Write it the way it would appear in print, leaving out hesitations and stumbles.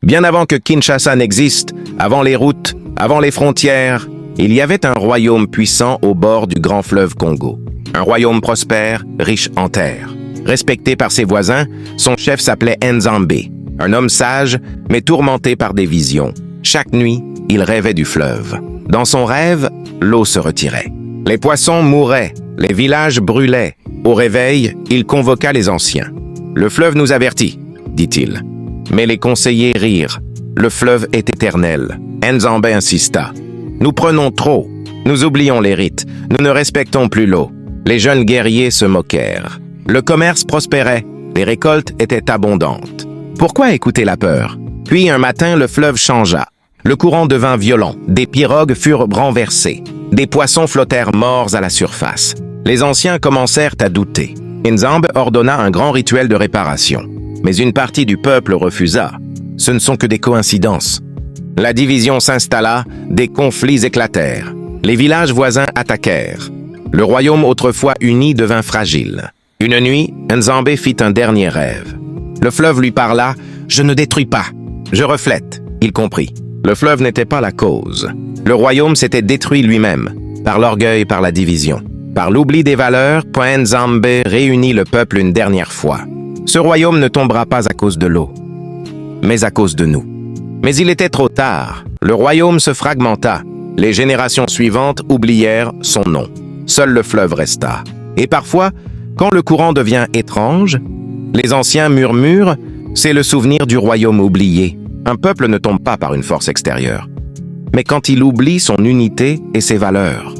Bien avant que Kinshasa n'existe, avant les routes, avant les frontières, il y avait un royaume puissant au bord du grand fleuve Congo. Un royaume prospère, riche en terre. Respecté par ses voisins, son chef s'appelait Nzambe, un homme sage, mais tourmenté par des visions. Chaque nuit, il rêvait du fleuve. Dans son rêve, l'eau se retirait. Les poissons mouraient, les villages brûlaient. Au réveil, il convoqua les anciens. « Le fleuve nous avertit, dit-il. » Mais les conseillers rirent. Le fleuve est éternel. Nzambe insista. « Nous prenons trop. Nous oublions les rites. Nous ne respectons plus l'eau. » Les jeunes guerriers se moquèrent. Le commerce prospérait. Les récoltes étaient abondantes. Pourquoi écouter la peur? Puis un matin, le fleuve changea. Le courant devint violent. Des pirogues furent renversées. Des poissons flottèrent morts à la surface. Les anciens commencèrent à douter. Nzambe ordonna un grand rituel de réparation. Mais une partie du peuple refusa. Ce ne sont que des coïncidences. La division s'installa, des conflits éclatèrent. Les villages voisins attaquèrent. Le royaume autrefois uni devint fragile. Une nuit, Nzambe fit un dernier rêve. Le fleuve lui parla « Je ne détruis pas, je reflète ». Il comprit. Le fleuve n'était pas la cause. Le royaume s'était détruit lui-même, par l'orgueil, par la division. Par l'oubli des valeurs, Nzambe réunit le peuple une dernière fois. Ce royaume ne tombera pas à cause de l'eau, mais à cause de nous. Mais il était trop tard. Le royaume se fragmenta. Les générations suivantes oublièrent son nom. Seul le fleuve resta. Et parfois, quand le courant devient étrange, les anciens murmurent « C'est le souvenir du royaume oublié ». Un peuple ne tombe pas par une force extérieure, mais quand il oublie son unité et ses valeurs.